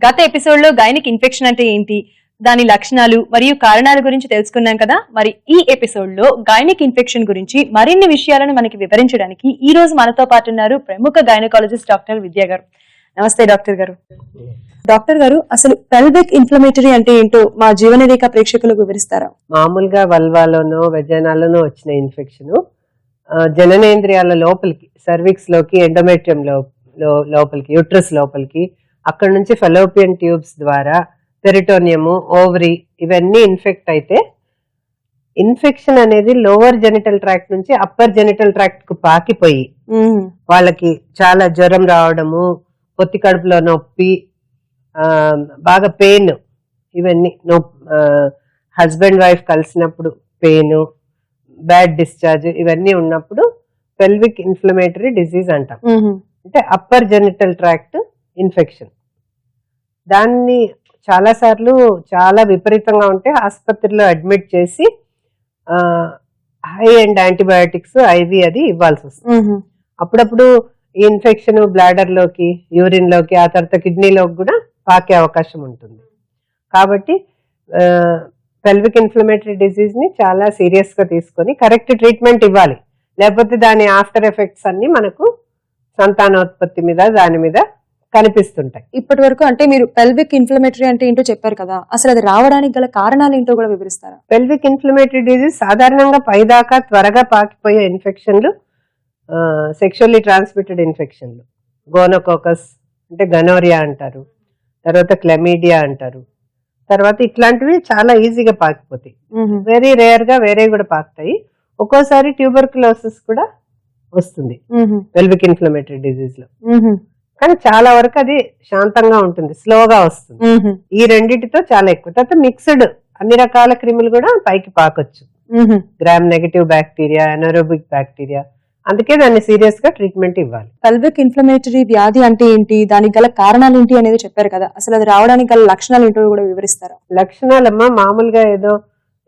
గత ఎపిసోడ్ లో gynaec infection అంటే ఏంటి, దాని లక్షణాలు మరియు కారణాల గురించి తెలుసుకున్నాం కదా. మరి ఈ ఎపిసోడ్ లో గైనిక్ ఇన్ఫెక్షన్ గురించి మరిన్ని విషయాలను మనకి వివరించడానికి ఈ రోజు మనతో పాటు ఉన్నారు ప్రముఖ గైనకాలజిస్ట్ డాక్టర్ విద్యా గారు. నమస్తే డాక్టర్ గారు. డాక్టర్ గారు, అసలు పెల్విక్ ఇన్ఫ్లమేటరీ అంటే ఏంటో మా జీవనరేఖ ప్రేక్షకులకు వివరిస్తారా? మామూలుగా వల్వాలోనో వెజైనాలోనో వచ్చిన ఇన్ఫెక్షన్ జననేంద్రియాల లోపలికి, సర్విక్స్ లోకి, ఎండోమెట్రియం లోపలికి, యూట్రస్ లోపలికి, అక్కడ నుంచి ఫెలోపియన్ ట్యూబ్స్ ద్వారా పెరిటోనియము, ఓవరీ ఇవన్నీ ఇన్ఫెక్ట్ అయితే, ఇన్ఫెక్షన్ అనేది లోవర్ జెనిటల్ ట్రాక్ట్ నుంచి అప్పర్ జెనిటల్ ట్రాక్ట్ కు పాకిపోయి వాళ్ళకి చాలా జ్వరం రావడము, పొత్తి కడుపులో నొప్పి, బాగా పెయిన్, ఇవన్నీ హస్బెండ్ వైఫ్ కలిసినప్పుడు పెయిన్, బ్యాడ్ డిశ్చార్జ్, ఇవన్నీ ఉన్నప్పుడు పెల్విక్ ఇన్ఫ్లమేటరీ డిసీజ్ అంటాం. అంటే అప్పర్ జెనిటల్ ట్రాక్ట్ ఇన్ఫెక్షన్. దాన్ని చాలా సార్లు చాలా విపరీతంగా ఉంటే ఆసుపత్రిలో అడ్మిట్ చేసి హై అండ్ యాంటీబయాటిక్స్ ఐవి అది ఇవ్వాల్సి వస్తుంది. అప్పుడప్పుడు ఈ ఇన్ఫెక్షన్ బ్లాడర్ లోకి, యూరిన్ లోకి, ఆ తర్వాత కిడ్నీలోకి కూడా పాకే అవకాశం ఉంటుంది. కాబట్టి పెల్విక్ ఇన్ఫ్లమేటరీ డిసీజ్ ని చాలా సీరియస్ గా తీసుకొని కరెక్ట్ ట్రీట్మెంట్ ఇవ్వాలి. లేకపోతే దాని ఆఫ్టర్ ఎఫెక్ట్స్ అన్ని మనకు సంతానోత్పత్తి మీద, దాని మీద కనిపిస్తుంటాయి. ఇప్పటి వరకు అంటే మీరు పెల్విక్ ఇన్ఫ్లమేటరీ అంటే ఏంటో చెప్పారు కదా, అసలు అది రావడానికి గల కారణాలు ఏంటో కూడా వివరిస్తారా? పెల్విక్ ఇన్ఫ్లమేటరీ డిసీజ్ సాధారణంగా పైదాకా త్వరగా పాకిపోయే ఇన్ఫెక్షన్లు సెక్షువల్లీ ట్రాన్స్మిటెడ్ ఇన్ఫెక్షన్లు. గోనోకోకస్ అంటే గనోరియా అంటారు, తర్వాత క్లెమీడియా అంటారు. తర్వాత ఇట్లాంటివి చాలా ఈజీగా పాకిపోతాయి. వెరీ రేర్ గా వేరే కూడా పాకుతాయి. ఒక్కోసారి ట్యూబర్కులోసిస్ కూడా వస్తుంది పెల్విక్ ఇన్ఫ్లమేటరీ డిసీజ్ లో. కానీ చాలా వరకు అది శాంతంగా ఉంటుంది, స్లోగా వస్తుంది. ఈ రెండిటితో చాలా ఎక్కువ. తర్వాత మిక్స్డ్ అన్ని రకాల క్రిములు కూడా పైకి పాకొచ్చు. Gram negative bacteria, anaerobic bacteria. అందుకే దాన్ని సీరియస్ గా ట్రీట్మెంట్ ఇవ్వాలి. పెల్విక్ ఇన్ఫ్లమేటరీ వ్యాధి అంటే ఏంటి, దానికి గల కారణాలు ఏంటి అనేది చెప్పారు కదా, అసలు అది రావడానికి గల లక్షణాలు ఏంటో కూడా వివరిస్తారా? లక్షణాలమ్మా మామూలుగా ఏదో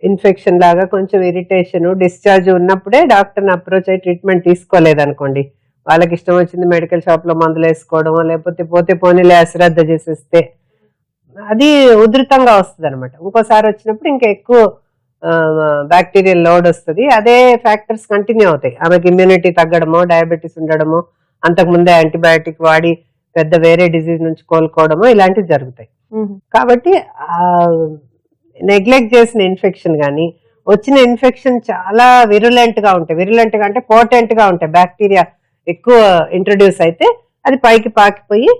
ఇన్ఫెక్షన్ లాగా కొంచెం ఇరిటేషన్, డిశ్చార్జ్ ఉన్నప్పుడే డాక్టర్ని అప్రోచ్ అయ్యి ట్రీట్మెంట్ తీసుకోలేదనుకోండి, వాళ్ళకి ఇష్టం వచ్చింది మెడికల్ షాప్ లో మందులు వేసుకోవడం, లేకపోతే పోతే పోనీలే అశ్రద్ధ చేసేస్తే అది ఉధృతంగా వస్తుంది అనమాట. ఇంకోసారి వచ్చినప్పుడు ఇంకా ఎక్కువ బ్యాక్టీరియల్ లోడ్ వస్తుంది. అదే ఫ్యాక్టర్స్ కంటిన్యూ అవుతాయి. ఆమెకి ఇమ్యూనిటీ తగ్గడమో, డయాబెటీస్ ఉండడమో, అంతకుముందే యాంటీబయాటిక్ వాడి పెద్ద వేరే డిసీజ్ నుంచి కోలుకోవడమో ఇలాంటివి జరుగుతాయి. కాబట్టి నెగ్లెక్ట్ చేసిన ఇన్ఫెక్షన్ కానీ, వచ్చిన ఇన్ఫెక్షన్ చాలా విరులెంట్ గా ఉంటాయి. విరులెంట్ గా అంటే పోటెంట్ గా ఉంటాయి. బ్యాక్టీరియా ఎక్కువ ఇంట్రొడ్యూస్ అయితే అది పైకి పాకిపోయి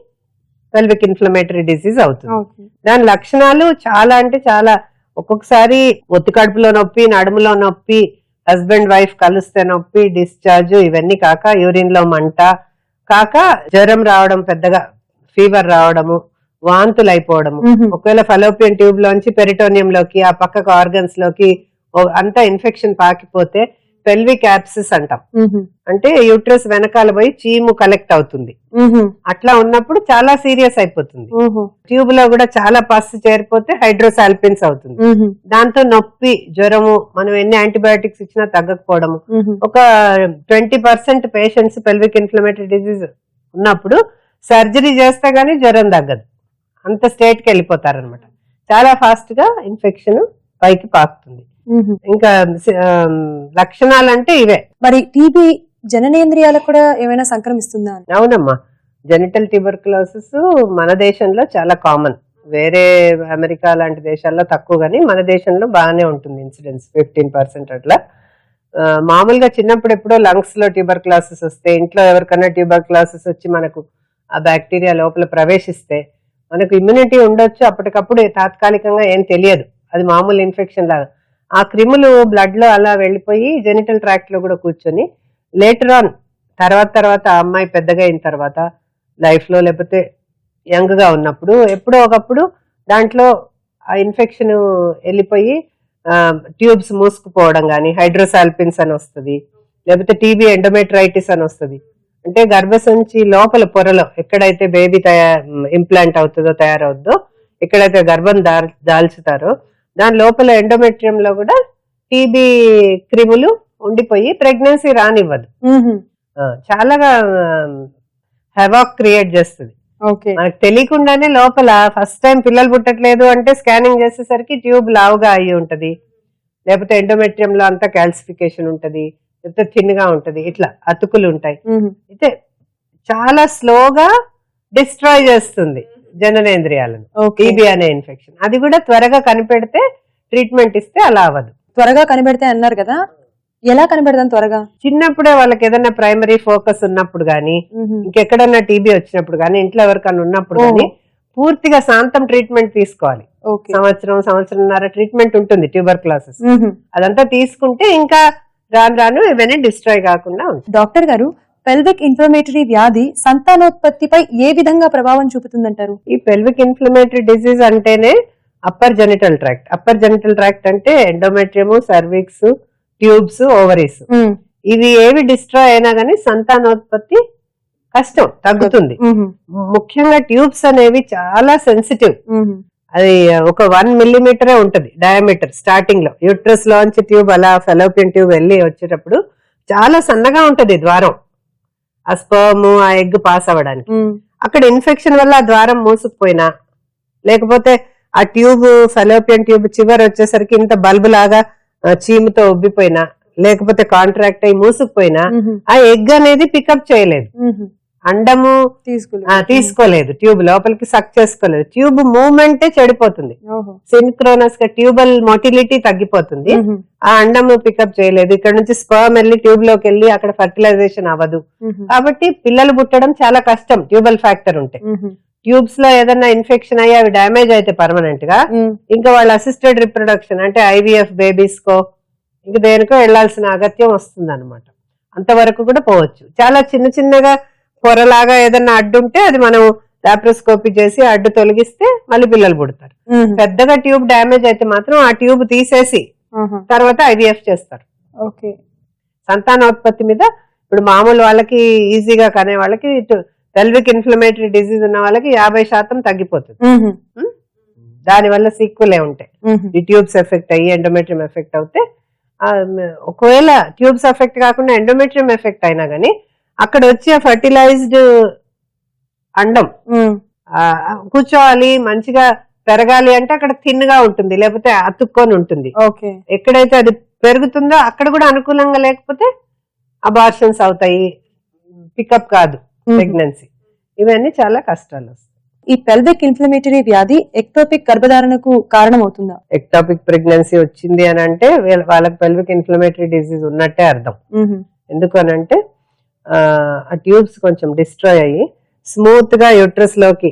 పెల్విక్ ఇన్ఫ్లమేటరీ డిసీజ్ అవుతుంది. దాని లక్షణాలు చాలా అంటే చాలా. ఒక్కొక్కసారి ఒత్తి కడుపులో నొప్పి, నడుములో నొప్పి, హస్బెండ్ వైఫ్ కలిస్తే నొప్పి, డిశ్చార్జ్, ఇవన్నీ కాక యూరిన్ లో మంట కాక జ్వరం రావడం, పెద్దగా ఫీవర్ రావడము, వాంతులు అయిపోవడము. ఒకవేళ ఫలోపియన్ ట్యూబ్ లోంచి పెరిటోనియం లోకి, ఆ పక్కకు ఆర్గన్స్ లోకి అంతా ఇన్ఫెక్షన్ పాకిపోతే పెల్విక్ యాప్సిస్ అంటాం. అంటే యూట్రస్ వెనకాల పోయి చీము కలెక్ట్ అవుతుంది. అట్లా ఉన్నప్పుడు చాలా సీరియస్ అయిపోతుంది. ట్యూబ్ లో కూడా చాలా పస్ చేరిపోతే హైడ్రోసాల్పిన్స్ అవుతుంది. దాంతో నొప్పి, జ్వరము, మనం ఎన్ని యాంటీబయాటిక్స్ ఇచ్చినా తగ్గకపోవడము. ఒక 20% పేషెంట్స్ పెల్విక్ ఇన్ఫ్లమేటరీ డిసీజ్ ఉన్నప్పుడు సర్జరీ చేస్తే గానీ జ్వరం తగ్గదు. అంత స్టేట్ కి వెళ్ళిపోతారనమాట. చాలా ఫాస్ట్ గా ఇన్ఫెక్షన్ పైకి పాకుతుంది. ఇంకా లక్షణాలంటే ఇవే. మరి టీబీ జననేంద్రియాలకు కూడా ఏమైనా సంక్రమిస్తుందా? అవునమ్మా, జెనిటల్ ట్యూబర్కులోసిస్ మన దేశంలో చాలా కామన్. వేరే అమెరికా లాంటి దేశాల్లో తక్కువ, కానీ మన దేశంలో బాగానే ఉంటుంది ఇన్సిడెన్స్, 15% అట్లా. మామూలుగా చిన్నప్పుడు ఎప్పుడో లంగ్స్ లో ట్యూబర్కులోసిస్ వస్తే, ఇంట్లో ఎవరికన్నా ట్యూబర్కులోసిస్ వచ్చి మనకు ఆ బ్యాక్టీరియా లోపల ప్రవేశిస్తే మనకు ఇమ్యూనిటీ ఉండొచ్చు, అప్పటికప్పుడు తాత్కాలికంగా ఏం తెలియదు, అది మామూలు ఇన్ఫెక్షన్ లాగా. ఆ క్రిములు బ్లడ్ లో అలా వెళ్ళిపోయి జెనిటల్ ట్రాక్ట్ లో కూడా కూర్చొని లేటర్ ఆన్ తర్వాత ఆ అమ్మాయి పెద్దగా అయిన తర్వాత లైఫ్ లో, లేకపోతే యంగ్ గా ఉన్నప్పుడు ఎప్పుడో ఒకప్పుడు దాంట్లో ఆ ఇన్ఫెక్షన్ వెళ్ళిపోయి ట్యూబ్స్ మూసుకుపోవడం కానీ, హైడ్రోసాల్పిన్స్ అని వస్తుంది, లేకపోతే టీబీ ఎండోమెట్రైటిస్ అని వస్తుంది. అంటే గర్భసంచి లోపల పొరలో ఎక్కడైతే బేబీ ఇంప్లాంట్ అవుతుందో, తయారవుద్దో, ఎక్కడైతే గర్భం దాల్చుతారో దాని లోపల ఎండోమెట్రియం లో కూడా టీబీ క్రిములు ఉండిపోయి ప్రెగ్నెన్సీ రానివ్వదు. చాలా హెవాక్ క్రియేట్ చేస్తుంది. ఓకే. మనకు తెలియకుండానే లోపల ఫస్ట్ టైం పిల్లలు పుట్టట్లేదు అంటే స్కానింగ్ చేసేసరికి ట్యూబ్ లావుగా అయ్యి ఉంటది, లేకపోతే ఎండోమెట్రియం లో అంతా క్యాల్సిఫికేషన్ ఉంటది, లేకపోతే థిన్గా ఉంటది, ఇట్లా అతుకులు ఉంటాయి. అయితే చాలా స్లోగా డిస్ట్రాయ్ చేస్తుంది జననేంద్రియాలను టీబీ అనే ఇన్ఫెక్షన్. అది కూడా త్వరగా కనిపెడితే ట్రీట్మెంట్ ఇస్తే అలా అవ్వదు. త్వరగా కనిపెడితే అన్నారు కదా, ఎలా కనిపెడదాం త్వరగా? చిన్నప్పుడే వాళ్ళకి ఏదైనా ప్రైమరీ ఫోకస్ ఉన్నప్పుడు గానీ, ఇంకెక్కడన్నా టీబీ వచ్చినప్పుడు గానీ, ఇంట్లో ఎవరికన్నా ఉన్నప్పుడు గానీ పూర్తిగా శాంతం ట్రీట్మెంట్ తీసుకోవాలి. సంవత్సరంన్నర ట్రీట్మెంట్ ఉంటుంది ట్యూబర్క్లోసిస్. అదంతా తీసుకుంటే ఇంకా రాను రాను ఇవన్నీ డిస్ట్రాయ్ కాకుండా ఉంటుంది. డాక్టర్ గారు, పెల్విక్ ఇన్ఫ్లమేటరీ వ్యాధి సంతానోత్పత్తిపై ఏ విధంగా ప్రభావం చూపుతుందంటారు? ఈ పెల్విక్ ఇన్ఫ్లమేటరీ డిసీజ్ అంటేనే upper genital tract. Upper genital tract అంటే ఎండోమెట్రియము, సర్విక్స్, ట్యూబ్స్, ఓవరీస్. ఇవి ఏవి డిస్ట్రాయ్ అయినా గానీ సంతానోత్పత్తి కష్టం, తగ్గుతుంది. ముఖ్యంగా ట్యూబ్స్ అనేవి చాలా సెన్సిటివ్. అది ఒక 1 millimeter ఉంటది డయామీటర్ స్టార్టింగ్ లో. యూట్రస్ లోంచి ట్యూబ్ అలా ఫెలోపియన్ ట్యూబ్ వెళ్ళి వచ్చేటప్పుడు చాలా సన్నగా ఉంటది ద్వారం, ఆ స్పర్మ్ ఆ ఎగ్ పాస్ అవ్వడానికి. అక్కడ ఇన్ఫెక్షన్ వల్ల ఆ ద్వారం మూసుకుపోయినా, లేకపోతే ఆ ట్యూబ్ ఫెలోపియన్ ట్యూబ్ చివరి వచ్చేసరికి ఇంత బల్బు లాగా చీముతో ఉబ్బిపోయినా, లేకపోతే కాంట్రాక్ట్ అయి మూసుకుపోయినా ఆ ఎగ్ అనేది పికప్ చేయలేదు, అండము తీసుకోలేదు, ట్యూబ్ లోపలికి సక్ చేసుకోలేదు, ట్యూబ్ మూవ్మెంటే చెడిపోతుంది, సింక్రోనస్ గా ట్యూబల్ మొటిలిటీ తగ్గిపోతుంది, ఆ అండము పికప్ చేయలేదు. ఇక్కడ నుంచి స్పర్మ్ వెళ్ళి ట్యూబ్ లోకి వెళ్ళి అక్కడ ఫర్టిలైజేషన్ అవ్వదు. కాబట్టి పిల్లలు పుట్టడం చాలా కష్టం ట్యూబల్ ఫ్యాక్టర్ ఉంటే. ట్యూబ్స్ లో ఏదైనా ఇన్ఫెక్షన్ అయ్యి అవి డ్యామేజ్ అయితే పర్మనెంట్ గా ఇంకా వాళ్ళ అసిస్టెడ్ రిప్రొడక్షన్ అంటే ఐవీఎఫ్ బేబీస్ కో ఇంక దేనికో వెళ్లాల్సిన అగత్యం వస్తుంది అనమాట. అంతవరకు కూడా పోవచ్చు. చాలా చిన్న చిన్నగా పొరలాగా ఏదన్నా అడ్డు ఉంటే అది మనం లాప్రోస్కోపీ చేసి అడ్డు తొలగిస్తే మళ్ళీ పిల్లలు పుడతారు. పెద్దగా ట్యూబ్ డ్యామేజ్ అయితే మాత్రం ఆ ట్యూబ్ తీసేసి తర్వాత ఐవీఎఫ్ చేస్తారు. సంతానోత్పత్తి మీద ఇప్పుడు మామూలు వాళ్ళకి ఈజీగా కనే వాళ్ళకి పెల్విక్ ఇన్ఫ్లమేటరీ డిసీజ్ ఉన్న వాళ్ళకి 50% తగ్గిపోతుంది. దానివల్ల సీక్వెలే ఉంటాయి. ఈ ట్యూబ్స్ ఎఫెక్ట్ అయ్యి ఎండోమెట్రియం ఎఫెక్ట్ అవుతే, ఒకవేళ ట్యూబ్స్ ఎఫెక్ట్ కాకుండా ఎండోమెట్రియం ఎఫెక్ట్ అయినా గానీ అక్కడ వచ్చే ఫర్టిలైజ్డ్ అండం కూర్చోవాలి, మంచిగా పెరగాలి అంటే అక్కడ థిన్గా ఉంటుంది, లేకపోతే అతుక్కొని ఉంటుంది. ఎక్కడైతే అది పెరుగుతుందో అక్కడ కూడా అనుకూలంగా లేకపోతే అబార్షన్స్ అవుతాయి, పికప్ కాదు ప్రెగ్నెన్సీ. ఇవన్నీ చాలా కష్టాలు వస్తాయి. ఈ పెల్విక్ ఇన్ఫ్లమేటరీ వ్యాధి ఎక్టోపిక్ గర్భధారణకు కారణమవుతుందా? ఎక్టోపిక్ ప్రెగ్నెన్సీ వచ్చింది అని అంటే వాళ్ళకి పెల్విక్ ఇన్ఫ్లమేటరీ డిసీజ్ ఉన్నట్టే అర్థం. ఎందుకు అని అంటే ఆ ట్యూబ్స్ కొంచెం డిస్ట్రాయ్ అయ్యి స్మూత్ గా యూట్రస్ లోకి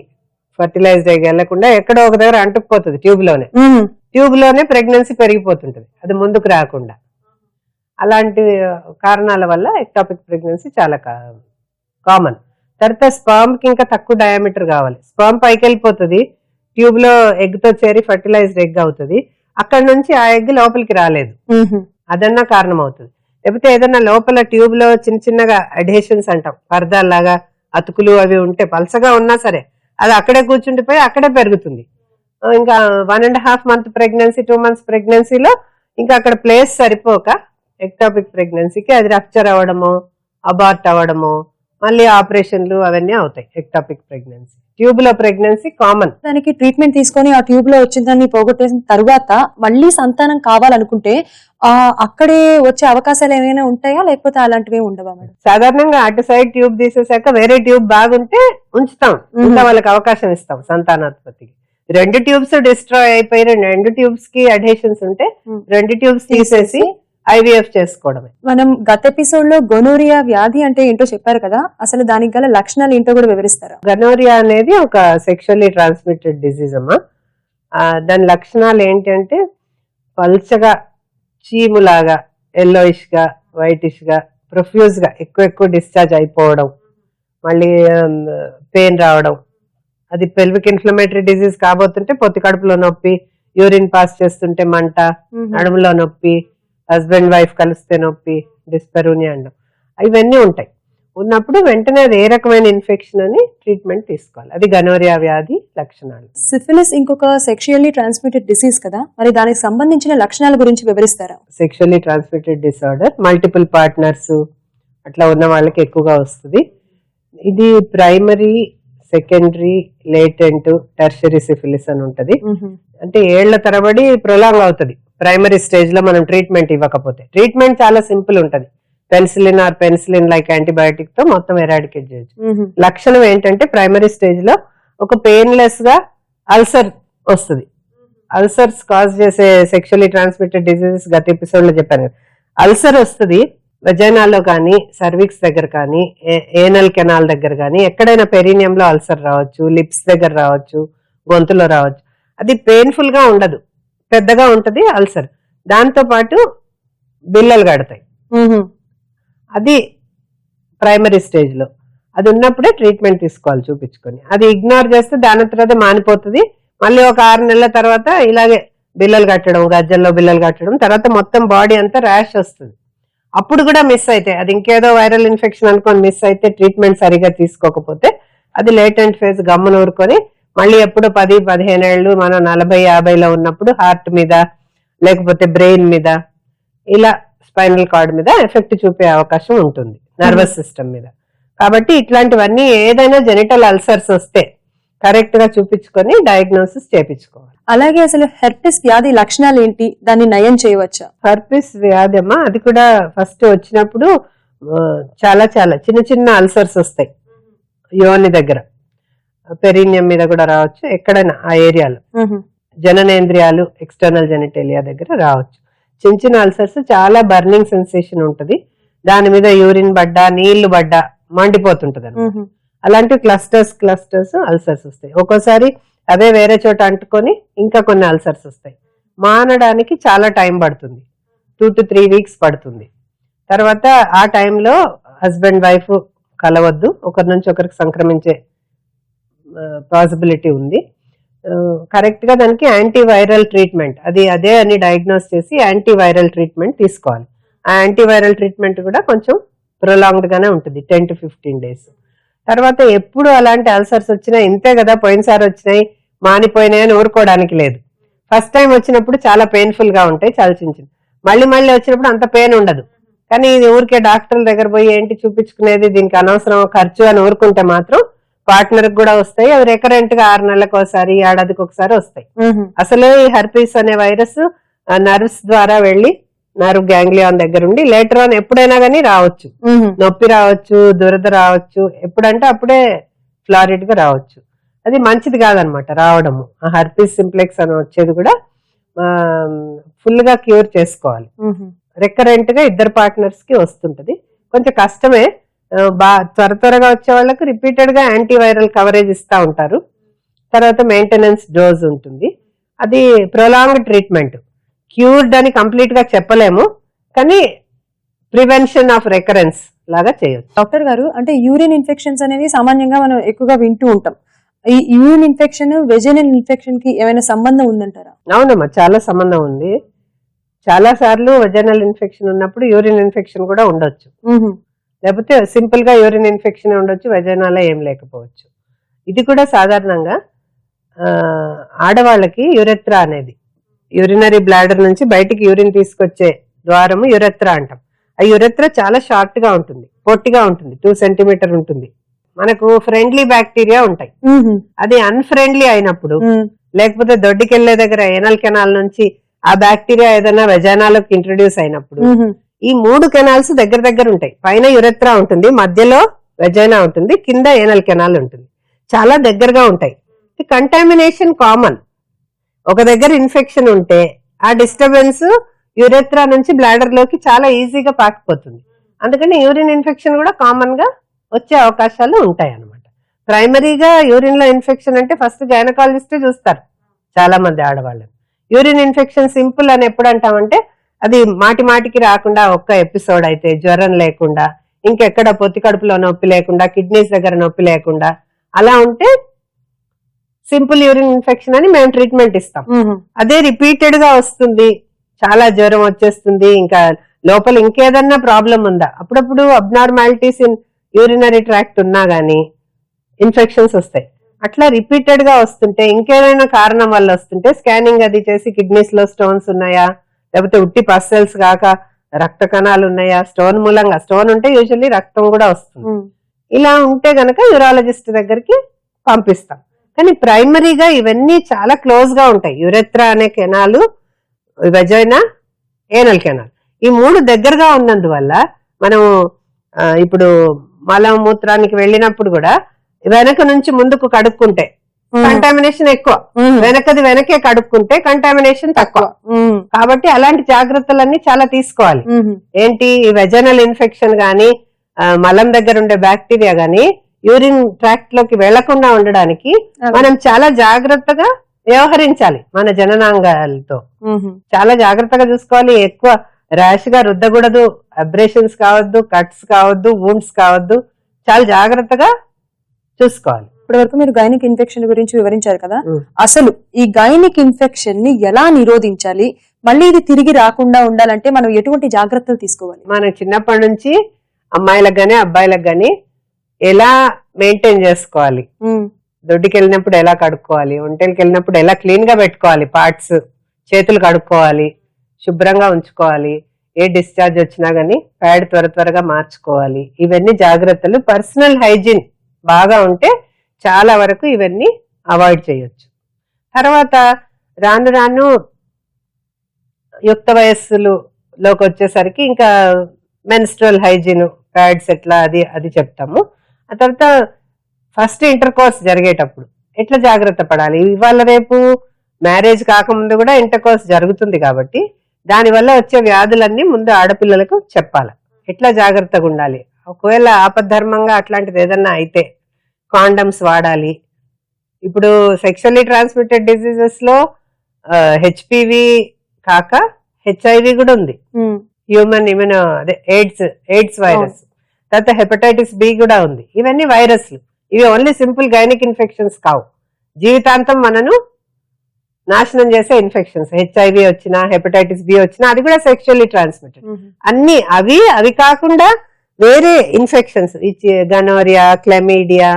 ఫర్టిలైజ్ అయ్యి వెళ్లకుండా ఎక్కడో ఒక దగ్గర అంటుకుపోతుంది ట్యూబ్ లోనే ప్రెగ్నెన్సీ పెరిగిపోతుంటది, అది ముందుకు రాకుండా. అలాంటి కారణాల వల్ల ఎక్టోపిక్ ప్రెగ్నెన్సీ చాలా కామన్. తర్వాత స్పర్మ్ కి ఇంకా తక్కువ డయామీటర్ కావాలి. స్పర్మ్ పైకి వెళ్ళిపోతుంది, ట్యూబ్ లో ఎగ్ తో చేరి ఫర్టిలైజ్డ్ ఎగ్ అవుతుంది, అక్కడ నుంచి ఆ ఎగ్ లోపలికి రాలేదు, అదన్నా కారణం అవుతుంది. లేకపోతే ఏదన్నా లోపల ట్యూబ్ లో చిన్న చిన్నగా అడ్హెషన్స్ అంటాం, పరదాల్లాగా అతుకులు అవి ఉంటే పలసగా ఉన్నా సరే అది అక్కడే కూర్చుండిపోయి అక్కడే పెరుగుతుంది. ఇంకా 1.5 month ప్రెగ్నెన్సీ 2 months ప్రెగ్నెన్సీలో ఇంకా అక్కడ ప్లేస్ సరిపోక ఎక్టోపిక్ ప్రెగ్నెన్సీకి అది రప్చర్ అవ్వడము, అబార్ట్ అవ్వడము, మళ్ళీ ఆపరేషన్లు అవన్నీ అవుతాయి. ఎక్టోపిక్ ప్రెగ్నెన్సీ ట్యూబ్ లో ప్రెగ్నెన్సీ కామన్. దానికి ట్రీట్మెంట్ తీసుకొని ఆ ట్యూబ్ లో వచ్చిందని పోగొట్టేసిన తర్వాత మళ్ళీ సంతానం కావాలనుకుంటే అక్కడే వచ్చే అవకాశాలు ఏమైనా ఉంటాయా, లేకపోతే అలాంటివి ఉండవా మేడం? సాధారణంగా అటు సైడ్ ట్యూబ్ తీసేసాక వేరే ట్యూబ్ బాగుంటే ఉంచుతాం, ఇంకా వాళ్ళకి అవకాశం ఇస్తాం సంతానోత్పత్తికి. 2 ట్యూబ్స్ డిస్ట్రాయ్ అయిపోయి 2 ట్యూబ్స్ కి అడ్హెషన్స్ ఉంటే 2 ట్యూబ్స్ తీసేసి ఐవీఎఫ్ చేసుకోవడమే. మనం గత ఎపిసోడ్ లో గొనోరియా వ్యాధి అంటే ఏంటో చెప్పారు కదా, అసలు దానికి గల లక్షణాలు ఏంటో కూడా వివరిస్తారా? గొనోరియా అనేది ఒక సెక్షువల్లీ ట్రాన్స్మిటెడ్ డిసీజ్ అమ్మా. దాని లక్షణాలు ఏంటంటే పల్చగా చీములాగా ఎల్లోయిష్ గా వైటిష్ గా ప్రొఫ్యూజ్ గా ఎక్కువ డిశ్చార్జ్ అయిపోవడం, మళ్ళీ పెయిన్ రావడం. అది పెల్విక్ ఇన్ఫ్లమేటరీ డిసీజ్ కాబోతుంటే పొత్తి కడుపులో నొప్పి, యూరిన్ పాస్ చేస్తుంటే మంట, నడుములో నొప్పి, హస్బెండ్ వైఫ్ కలిస్తే నొప్పి, డిస్పెరూనియా అండం, ఇవన్నీ ఉంటాయి. ఉన్నప్పుడు వెంటనే అది ఏ రకమైన ఇన్ఫెక్షన్ అని ట్రీట్మెంట్ తీసుకోవాలి. అది గనోరియా వ్యాధి లక్షణాలు. సిఫిలిస్ ఇంకొక సెక్షువల్లీ ట్రాన్స్మిటెడ్ డిసీజ్ కదా, మరి దానికి సంబంధించిన లక్షణాల గురించి వివరిస్తారా? Sexually transmitted disorder multiple partners అట్లా ఉన్న వాళ్ళకి ఎక్కువగా వస్తుంది. ఇది primary secondary, latent, tertiary syphilis అని ఉంటది. అంటే ఏళ్ల తరబడి ప్రొలాంగ్ అవుతుంది ప్రైమరీ స్టేజ్ లో మనం ట్రీట్మెంట్ ఇవ్వకపోతే. ట్రీట్మెంట్ చాలా సింపుల్ ఉంటది, పెన్సిలిన్ లైక్ యాంటీబయాటిక్ తో మొత్తం ఎరాడికేట్ చేయొచ్చు. లక్షణం ఏంటంటే ప్రైమరీ స్టేజ్ లో ఒక పెయిన్లెస్ గా అల్సర్ వస్తుంది. అల్సర్స్ కాజ్ చేసే సెక్షువల్లీ ట్రాన్స్మిటెడ్ డిసీజెస్ గత ఎపిసోడ్ లో చెప్పాను. అల్సర్ వస్తుంది వెజైనాలో కానీ, సర్విక్స్ దగ్గర కానీ, ఏనల్ కెనాల్ దగ్గర కానీ, ఎక్కడైనా పెరీనియం లో అల్సర్ రావచ్చు, లిప్స్ దగ్గర రావచ్చు, గొంతులో రావచ్చు. అది పెయిన్ఫుల్ గా ఉండదు, పెద్దగా ఉంటది అల్సర్. దాంతో పాటు బిల్లలు కడతాయి. అది ప్రైమరీ స్టేజ్ లో అది ఉన్నప్పుడే ట్రీట్మెంట్ తీసుకోవాలి చూపించుకొని. అది ఇగ్నోర్ చేస్తే దాని తర్వాత మానిపోతుంది. మళ్ళీ ఒక 6 నెలల తర్వాత ఇలాగే బిల్లలు కట్టడం, గజ్జల్లో బిల్లలు కట్టడం, తర్వాత మొత్తం బాడీ అంతా ర్యాష్ వస్తుంది. అప్పుడు కూడా మిస్ అయితే, అది ఇంకేదో వైరల్ ఇన్ఫెక్షన్ అనుకొని మిస్ అయితే, ట్రీట్మెంట్ సరిగా తీసుకోకపోతే అది లేటెంట్ ఫేజ్ గమ్మున ఊరుకొని మళ్ళీ ఎప్పుడు 10-15 ఏళ్ళు మనం 40-50లో ఉన్నప్పుడు హార్ట్ మీద, లేకపోతే బ్రెయిన్ మీద, ఇలా స్పైనల్ కార్డ్ మీద ఎఫెక్ట్ చూపే అవకాశం ఉంటుంది, నర్వస్ సిస్టమ్ మీద. కాబట్టి ఇట్లాంటివన్నీ ఏదైనా జెనిటల్ అల్సర్స్ వస్తే కరెక్ట్ గా చూపించుకొని డయాగ్నోసిస్ చేయించుకోవాలి. అలాగే అసలు హెర్పిస్ వ్యాధి లక్షణాలు ఏంటి, దాన్ని నయం చేయవచ్చా? హెర్పిస్ వ్యాధి అమ్మా, అది కూడా ఫస్ట్ వచ్చినప్పుడు చాలా చిన్న చిన్న అల్సర్స్ వస్తాయి. యోని దగ్గర, పెరీనియం మీద కూడా రావచ్చు, ఎక్కడైనా ఆ ఏరియాలో, జననేంద్రియాలు, ఎక్స్టర్నల్ జెనిటేలియా దగ్గర రావచ్చు. చిన్న అల్సర్స్, చాలా బర్నింగ్ సెన్సేషన్ ఉంటది. దాని మీద యూరిన్ పడ్డా, నీళ్లు పడ్డా మండిపోతుంటది అన్నమాట. అలాంటి క్లస్టర్స్ అల్సర్స్ వస్తాయి. ఒక్కోసారి అదే వేరే చోట అంటుకొని ఇంకా కొన్ని అల్సర్స్ వస్తాయి. మానడానికి చాలా టైం పడుతుంది, 2 to 3 weeks పడుతుంది. తర్వాత ఆ టైంలో హస్బెండ్ వైఫ్ కలవద్దు, ఒకరి నుంచి ఒకరికి సంక్రమించే పాసిబిలిటీ ఉంది. కరెక్ట్ గా దానికి యాంటీవైరల్ ట్రీట్మెంట్, అదే అని డయాగ్నోస్ చేసి యాంటీవైరల్ ట్రీట్మెంట్ తీసుకోవాలి. ఆ యాంటీవైరల్ ట్రీట్మెంట్ కూడా కొంచెం ప్రొలాంగ్డ్ గానే ఉంటుంది, 10 to 15 days. తర్వాత ఎప్పుడు అలాంటి అల్సర్స్ వచ్చినా ఇంతే కదా, పోయినసారి వచ్చినాయి మానిపోయినాయి అని ఊరుకోవడానికి లేదు. ఫస్ట్ టైం వచ్చినప్పుడు చాలా పెయిన్ఫుల్ గా ఉంటాయి, చాలా చిన్న. మళ్ళీ వచ్చినప్పుడు అంత పెయిన్ ఉండదు. కానీ ఇది ఊరికే డాక్టర్ల దగ్గర పోయి ఏంటి చూపించుకునేది, దీనికి అనవసరం ఖర్చు అని ఊరుకుంటే మాత్రం పార్ట్నర్ కూడా వస్తాయి. అవి రికరెంట్ గా 6 నెలలకు ఒకసారి, ఏడాదికి ఒకసారి వస్తాయి. అసలు ఈ హెర్పిస్ అనే వైరస్ నర్వ్స్ ద్వారా వెళ్లి నర్వ్ గ్యాంగ్లియాన్ దగ్గర ఉండి లేటర్ ఆన్ ఎప్పుడైనా గానీ రావచ్చు. నొప్పి రావచ్చు, దురద రావచ్చు, ఎప్పుడంటే అప్పుడే ఫ్లారిడ్ గా రావచ్చు. అది మంచిది కాదనమాట రావడము. ఆ హెర్పిస్ సింప్లెక్స్ అని వచ్చేది కూడా ఫుల్ గా క్యూర్ చేసుకోవాలి. రికరెంట్ గా ఇద్దరు పార్ట్నర్స్ కి వస్తుంటది, కొంచెం కష్టమే. త్వరగా వచ్చే వాళ్ళకి రిపీటెడ్ గా యాంటీవైరల్ కవరేజ్ ఇస్తా ఉంటారు. తర్వాత మెయింటెనెన్స్ డోస్ ఉంటుంది. అది ప్రొలాంగ్ ట్రీట్మెంట్, క్యూర్డ్ అని కంప్లీట్ గా చెప్పలేము, కానీ ప్రివెన్షన్ ఆఫ్ రికరెన్స్ లాగా చేయొచ్చు. డాక్టర్ గారు, అంటే యూరిన్ ఇన్ఫెక్షన్స్ అనేవి సామాన్యంగా మనం ఎక్కువగా వింటూ ఉంటాం. ఈ యూరిన్ ఇన్ఫెక్షన్ వెజైనల్ ఇన్ఫెక్షన్ కి ఏమైనా సంబంధం ఉందంటారా? అవునమ్మా, చాలా సంబంధం ఉంది. చాలా సార్లు వెజైనల్ ఇన్ఫెక్షన్ ఉన్నప్పుడు యూరిన్ ఇన్ఫెక్షన్ కూడా ఉండొచ్చు, లేకపోతే సింపుల్ గా యూరిన్ ఇన్ఫెక్షన్ ఉండొచ్చు, వెజైనాలో ఏం లేకపోవచ్చు. ఇది కూడా సాధారణంగా ఆడవాళ్ళకి యురెత్రా అనేది, యూరినరీ బ్లాడర్ నుంచి బయటికి యూరిన్ తీసుకొచ్చే ద్వారము యురెత్రా అంటాం. ఆ యురెత్రా చాలా షార్ట్ గా ఉంటుంది, పొట్టిగా ఉంటుంది, 2 centimeters ఉంటుంది. మనకు ఫ్రెండ్లీ బ్యాక్టీరియా ఉంటాయి. అది అన్ఫ్రెండ్లీ అయినప్పుడు, లేకపోతే దొడ్డికెళ్లే దగ్గర ఏనల్ కెనాల్ నుంచి ఆ బ్యాక్టీరియా ఏదైనా వెజైనాలోకి ఇంట్రొడ్యూస్ అయినప్పుడు, ఈ 3 కెనాల్స్ దగ్గర ఉంటాయి. పైన యురెత్రా ఉంటుంది, మధ్యలో వెజైనా ఉంటుంది, కింద ఏనల్ కెనాల్ ఉంటుంది, చాలా దగ్గరగా ఉంటాయి. Contamination common. ఒక దగ్గర ఇన్ఫెక్షన్ ఉంటే ఆ డిస్టర్బెన్స్ యురెత్రా నుంచి బ్లాడర్ లోకి చాలా ఈజీగా పాకిపోతుంది. అందుకని యూరిన్ ఇన్ఫెక్షన్ కూడా కామన్ గా వచ్చే అవకాశాలు ఉంటాయి అన్నమాట. ప్రైమరీగా యూరిన్ లో ఇన్ఫెక్షన్ అంటే ఫస్ట్ గైనకాలజిస్టే చూస్తారు చాలా మంది ఆడవాళ్ళని. యూరిన్ ఇన్ఫెక్షన్ సింపుల్ అని ఎప్పుడు అంటామంటే, అది మాటికి రాకుండా ఒక్క ఎపిసోడ్ అయితే, జ్వరం లేకుండా, ఇంకెక్కడ పొత్తి కడుపులో నొప్పి లేకుండా, కిడ్నీస్ దగ్గర నొప్పి లేకుండా అలా ఉంటే సింపుల్ యూరిన్ ఇన్ఫెక్షన్ అని మేము ట్రీట్మెంట్ ఇస్తాం. అదే రిపీటెడ్ గా వస్తుంది, చాలా జ్వరం వచ్చేస్తుంది, ఇంకా లోపల ఇంకేదన్నా ప్రాబ్లం ఉందా, అప్పుడప్పుడు అబ్నార్మాలిటీస్ ఇన్ యూరినరీ ట్రాక్ట్ ఉన్నా గానీ ఇన్ఫెక్షన్స్ వస్తాయి. అట్లా రిపీటెడ్ గా వస్తుంటే, ఇంకేదైనా కారణం వల్ల వస్తుంటే స్కానింగ్ అది చేసి కిడ్నీస్ లో స్టోన్స్ ఉన్నాయా, లేకపోతే ఉట్టి పస్సెల్స్ కాక రక్త కణాలు ఉన్నాయా, స్టోన్ మూలంగా, స్టోన్ ఉంటే యూజువల్లీ రక్తం కూడా వస్తుంది. ఇలా ఉంటే గనక యూరాలజిస్ట్ దగ్గరికి పంపిస్తాం. కానీ ప్రైమరీగా ఇవన్నీ చాలా క్లోజ్ గా ఉంటాయి. యురెత్రా అనే కెనాలు, వెజైనా, ఏనల్ కెనాల్, ఈ 3 దగ్గరగా ఉన్నందువల్ల మనం ఇప్పుడు మలమూత్రానికి వెళ్ళినప్పుడు కూడా వెనక నుంచి ముందుకు కడుక్కుంటే కంటామినేషన్ ఎక్కువ, వెనకది వెనకే కడుక్కుంటే కంటామినేషన్ తక్కువ. కాబట్టి అలాంటి జాగ్రత్తలన్నీ చాలా తీసుకోవాలి. ఏంటి, ఈ వెజనల్ ఇన్ఫెక్షన్ గాని మలం దగ్గర ఉండే బ్యాక్టీరియా గాని యూరిన్ ట్రాక్ట్ లోకి వెళ్లకుండా ఉండడానికి మనం చాలా జాగ్రత్తగా వ్యవహరించాలి. మన జననాంగాలతో చాలా జాగ్రత్తగా చూసుకోవాలి. ఎక్కువ ర్యాష్ గా రుద్దకూడదు, అబ్రేషన్స్ కావద్దు, కట్స్ కావద్దు, వూండ్స్ కావద్దు. చాలా జాగ్రత్తగా చూసుకోవాలి. ఇప్పటి వరకు మీరు గైనిక్ ఇన్ఫెక్షన్ గురించి వివరించారు కదా, అసలు ఈ గైనిక్ ఇన్ఫెక్షన్ ని ఎలా నిరోధించాలి, మళ్ళీ ఇది తిరిగి రాకుండా ఉండాలంటే మనం ఎటువంటి జాగ్రత్తలు తీసుకోవాలి? మనం చిన్నప్పటి నుంచి అమ్మాయిలకు గానీ అబ్బాయిలకు గానీ ఎలా మెయింటైన్ చేసుకోవాలి, దొడ్డికి వెళ్ళినప్పుడు ఎలా కడుక్కోవాలి, ఒంటెలకి వెళ్ళినప్పుడు ఎలా క్లీన్ గా పెట్టుకోవాలి, పార్ట్స్ చేతులు కడుక్కోవాలి, శుభ్రంగా ఉంచుకోవాలి, ఏ డిశ్చార్జ్ వచ్చినా గానీ ప్యాడ్ త్వరగా మార్చుకోవాలి. ఇవన్నీ జాగ్రత్తలు. పర్సనల్ హైజీన్ బాగా ఉంటే చాలా వరకు ఇవన్నీ అవాయిడ్ చేయొచ్చు. తర్వాత రాను రాను యుక్త వయస్సులోకి వచ్చేసరికి ఇంకా మెన్స్ట్రువల్ హైజీన్, ప్యాడ్స్ ఎట్లా అది చెప్తాము. ఆ తర్వాత ఫస్ట్ ఇంటర్ కోర్స్ జరిగేటప్పుడు ఎట్లా జాగ్రత్త పడాలి. ఇవాళ రేపు మ్యారేజ్ కాకముందు కూడా ఇంటర్ కోర్స్ జరుగుతుంది కాబట్టి దానివల్ల వచ్చే వ్యాధులన్నీ ముందు ఆడపిల్లలకు చెప్పాలి, ఎట్లా జాగ్రత్తగా ఉండాలి. ఒకవేళ ఆపద్ధర్మంగా అట్లాంటిది ఏదన్నా అయితే కాండమ్స్ వాడాలి. ఇప్పుడు సెక్షువల్లీ ట్రాన్స్మిటెడ్ డిసీజెస్ లో హెచ్పివి కాక హెచ్ఐవి కూడా ఉంది, హ్యూమన్ ఇమ్యూనో అదే ఎయిడ్స్ వైరస్. తర్వాత హెపటైటిస్ బి కూడా ఉంది. ఇవన్నీ వైరస్లు. ఇవి ఓన్లీ సింపుల్ గైనిక్ ఇన్ఫెక్షన్స్ కావు, జీవితాంతం మనను నాశనం చేసే ఇన్ఫెక్షన్స్. హెచ్ఐవి వచ్చినా, హెపటైటిస్ బి వచ్చినా అది కూడా సెక్షువల్లీ ట్రాన్స్మిటెడ్. అన్ని అవి కాకుండా వేరే ఇన్ఫెక్షన్స్, గనోరియా, క్లెమీడియా,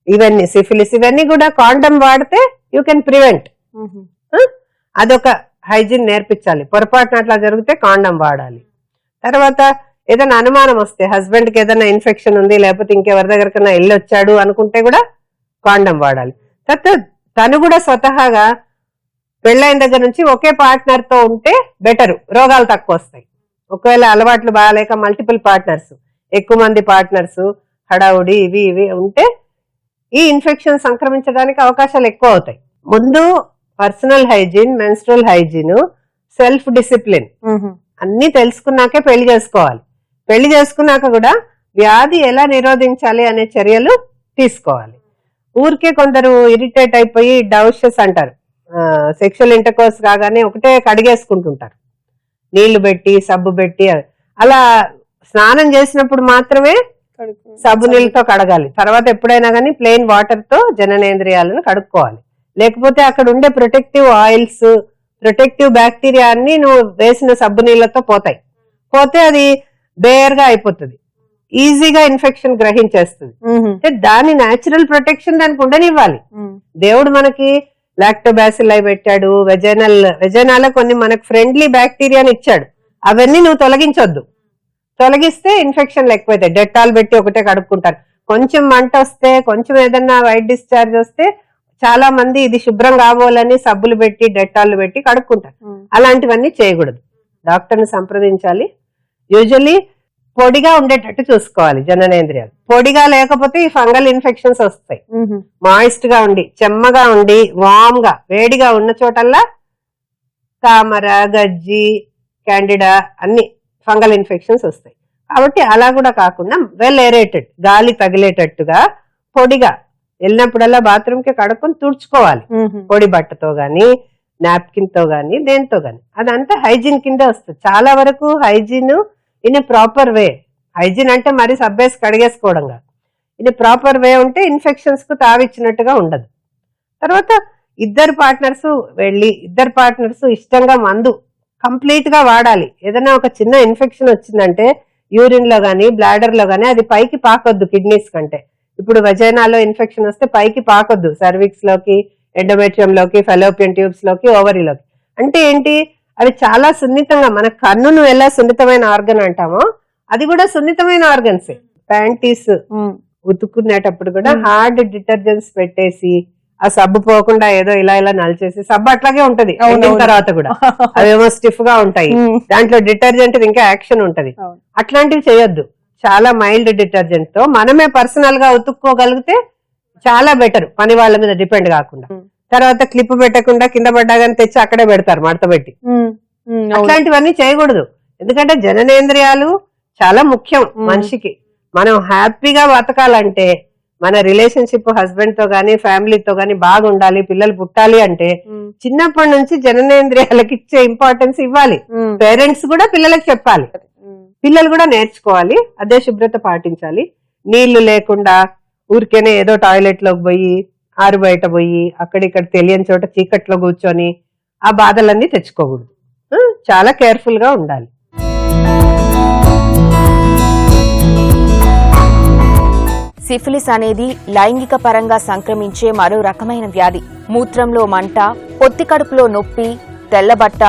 ఇవన్నీ సిఫిలిస్, ఇవన్నీ కూడా కాండమ్ వాడితే యూ కెన్ ప్రివెంట్. అదొక హైజీన్ నేర్పించాలి. పొరపాటున అట్లా జరిగితే కాండమ్ వాడాలి. తర్వాత ఏదైనా అనుమానం వస్తే, హస్బెండ్ కి ఏదైనా ఇన్ఫెక్షన్ ఉంది లేకపోతే ఇంకెవరి దగ్గరకన్నా వెళ్ళొచ్చాడు అనుకుంటే కూడా కాండమ్ వాడాలి. తర్వాత తను కూడా స్వతహాగా పెళ్ళైన దగ్గర నుంచి ఒకే పార్ట్నర్ తో ఉంటే బెటరు, రోగాలు తక్కువ వస్తాయి. ఒకవేళ అలవాట్లు బాగాలేక మల్టిపుల్ పార్ట్నర్స్, ఎక్కువ మంది పార్ట్నర్స్, హడావుడి ఇవి ఉంటే ఈ ఇన్ఫెక్షన్ సంక్రమించడానికి అవకాశాలు ఎక్కువ అవుతాయి. ముందు personal hygiene, menstrual hygiene, self discipline అన్ని తెలుసుకున్నాకే పెళ్లి చేసుకోవాలి. పెళ్లి చేసుకున్నాక కూడా వ్యాధి ఎలా నిరోధించాలి అనే చర్యలు తీసుకోవాలి. ఊరికే కొందరు ఇరిటేట్ అయిపోయి డౌషెస్ అంటారు, సెక్షువల్ ఇంటర్కోర్స్ కాగానే ఒకటే కడిగేసుకుంటుంటారు, నీళ్లు పెట్టి సబ్బు పెట్టి. అలా స్నానం చేసినప్పుడు మాత్రమే సబ్బు నీళ్ళతో కడగాలి. తర్వాత ఎప్పుడైనా కానీ ప్లెయిన్ వాటర్ తో జననేంద్రియాలను కడుక్కోవాలి. లేకపోతే అక్కడ ఉండే ప్రొటెక్టివ్ ఆయిల్స్, ప్రొటెక్టివ్ బ్యాక్టీరియా అన్ని నువ్వు వేసిన సబ్బు నీళ్లతో పోతే అది బేర్ గా అయిపోతుంది, ఈజీగా ఇన్ఫెక్షన్ గ్రహించేస్తుంది. దాని న్యాచురల్ ప్రొటెక్షన్ దానికి ఉండనివ్వాలి. దేవుడు మనకి లాక్టోబాసిల్లై పెట్టాడు, వెజైనాలో కొన్ని మనకు ఫ్రెండ్లీ బ్యాక్టీరియాని ఇచ్చాడు. అవన్నీ నువ్వు తొలగించొద్దు. తొలగిస్తే ఇన్ఫెక్షన్లు ఎక్కువైతాయి. డెటాల్ పెట్టి ఒకటే కడుక్కుంటారు. కొంచెం మంట వస్తే, కొంచెం ఏదన్నా వైట్ డిశ్చార్జ్ వస్తే చాలా మంది ఇది శుభ్రం కావాలని సబ్బులు పెట్టి డెటాల్ పెట్టి కడుక్కుంటారు. అలాంటివన్నీ చేయకూడదు. డాక్టర్ని సంప్రదించాలి. యూజువల్లీ పొడిగా ఉండేటట్టు చూసుకోవాలి జననేంద్రియాలు. పొడిగా లేకపోతే ఈ ఫంగల్ ఇన్ఫెక్షన్స్ వస్తాయి. మాయిస్ట్ గా ఉండి, చెమ్మగా ఉండి, వామ్ గా వేడిగా ఉన్న చోటల్లా తామర, గజ్జి, క్యాండిడా అన్ని ఫంగల్ ఇన్ఫెక్షన్స్ వస్తాయి. కాబట్టి అలా కూడా కాకుండా వెల్ ఏరేటెడ్, గాలి తగిలేటట్టుగా పొడిగా వెళ్ళినప్పుడల్లా బాత్రూమ్ కి కడుక్కొని తుడుచుకోవాలి. పొడి బట్టతో గాని, నాప్కిన్ తో గాని, దేంతో గాని. అదంతా హైజీన్ కింద వస్తుంది. చాలా వరకు hygiene in a proper way. Hygiene అంటే మరి సబ్బేసి కడిగేసుకోవడం కాదు. ఇన్ ఏ ప్రాపర్ వే ఉంటే ఇన్ఫెక్షన్స్ కు తావిచ్చినట్టుగా ఉండదు. తర్వాత ఇద్దరు పార్ట్నర్స్ ఇష్టంగా మందు కంప్లీట్ గా వాడాలి. ఏదైనా ఒక చిన్న ఇన్ఫెక్షన్ వచ్చిందంటే యూరిన్ లో గానీ, బ్లాడర్ లో గానీ అది పైకి పాకొద్దు కిడ్నీస్ కంటే. ఇప్పుడు వెజైనాలో ఇన్ఫెక్షన్ వస్తే పైకి పాకొద్దు, సర్విక్స్ లోకి, ఎండోమెట్రియం లోకి, ఫెలోపియన్ ట్యూబ్స్ లోకి, ఓవరీలోకి. అంటే ఏంటి, అవి చాలా సున్నితంగా, మన కన్నును ఎలా సున్నితమైన ఆర్గన్ అంటామో అది కూడా సున్నితమైన ఆర్గన్సే. ప్యాంటీస్ ఉతుక్కునేటప్పుడు కూడా హార్డ్ డిటర్జెంట్స్ పెట్టేసి ఆ సబ్బు పోకుండా ఏదో ఇలా ఇలా నలిచేసి సబ్బు అట్లాగే ఉంటది ఎండిన తర్వాత కూడా అవేమో స్టిఫ్ గా ఉంటాయి, దాంట్లో డిటర్జెంట్ ఇంకా యాక్షన్ ఉంటది. అట్లాంటివి చేయొద్దు. చాలా మైల్డ్ డిటర్జెంట్ తో మనమే పర్సనల్ గా ఉతుక్కోగలిగితే చాలా బెటర్, పని వాళ్ళ మీద డిపెండ్ కాకుండా. తర్వాత క్లిప్ పెట్టకుండా కింద పడ్డాగానే తెచ్చి అక్కడే పెడతారు మడత పెట్టి. అట్లాంటివన్నీ చేయకూడదు. ఎందుకంటే జననేంద్రియాలు చాలా ముఖ్యం మనిషికి. మనం హ్యాపీగా బతకాలంటే, మన రిలేషన్షిప్ హస్బెండ్ తో గానీ ఫ్యామిలీతో గానీ బాగుండాలి, పిల్లలు పుట్టాలి అంటే చిన్నప్పటి నుంచి జననేంద్రియాలకి ఇచ్చే ఇంపార్టెన్స్ ఇవ్వాలి. పేరెంట్స్ కూడా పిల్లలకి చెప్పాలి, పిల్లలు కూడా నేర్చుకోవాలి. అదే శుభ్రత పాటించాలి. నీళ్లు లేకుండా ఊరికేనే ఏదో టాయిలెట్ లోకి పోయి ఆరు బయట పోయి అక్కడిక్కడ తెలియని చోట చీకట్లో కూర్చొని ఆ బాధలన్నీ తెచ్చుకోకూడదు. చాలా కేర్ఫుల్ గా ఉండాలి. సిఫిలిస్ అనేది లైంగిక పరంగా సంక్రమించే మరో రకమైన వ్యాధి. మూత్రంలో మంట, పొత్తి కడుపులో నొప్పి, తెల్లబట్ట,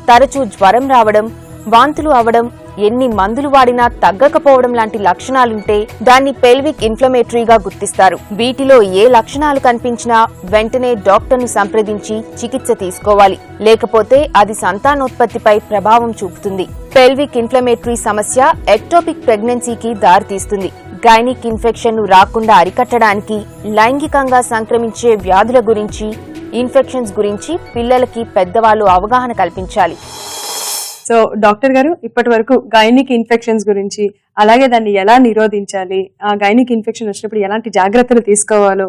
తరచూ జ్వరం రావడం, వాంతులు అవడం, ఎన్ని మందులు వాడినా తగ్గకపోవడం లాంటి లక్షణాలుంటే దాన్ని పెల్విక్ ఇన్ఫ్లమేటరీగా గుర్తిస్తారు. వీటిలో ఏ లక్షణాలు కనిపించినా వెంటనే డాక్టర్ను సంప్రదించి చికిత్స తీసుకోవాలి. లేకపోతే అది సంతానోత్పత్తిపై ప్రభావం చూపుతుంది. పెల్విక్ ఇన్ఫ్లమేటరీ సమస్య ఎక్టోపిక్ ప్రెగ్నెన్సీకి దారితీస్తుంది. గైనిక్ ఇన్ఫెక్షన్ ను రాకుండా అరికట్టడానికి లైంగికంగా సంక్రమించే వ్యాధుల గురించి, ఇన్ఫెక్షన్స్ గురించి పిల్లలకి పెద్దవాళ్ళు అవగాహన కల్పించాలి. సో డాక్టర్ గారు, ఇప్పటి వరకు గైనిక్ ఇన్ఫెక్షన్స్ గురించి, అలాగే దాన్ని ఎలా నిరోధించాలి, ఆ గైనిక్ ఇన్ఫెక్షన్ వచ్చినప్పుడు ఎలాంటి జాగ్రత్తలు తీసుకోవాలో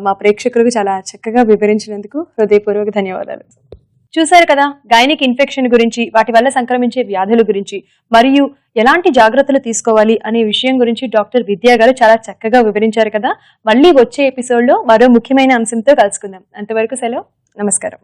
మా ప్రేక్షకులకు చాలా చక్కగా వివరించినందుకు హృదయపూర్వక ధన్యవాదాలు. చూశారు కదా, గైనిక్ ఇన్ఫెక్షన్ గురించి, వాటి వల్ల సంక్రమించే వ్యాధుల గురించి, మరియు ఎలాంటి జాగ్రత్తలు తీసుకోవాలి అనే విషయం గురించి డాక్టర్ విద్యా గారు చాలా చక్కగా వివరించారు కదా. మళ్ళీ వచ్చే ఎపిసోడ్ లో మరో ముఖ్యమైన అంశంతో కలుసుకుందాం. అంతవరకు సెలవు, నమస్కారం.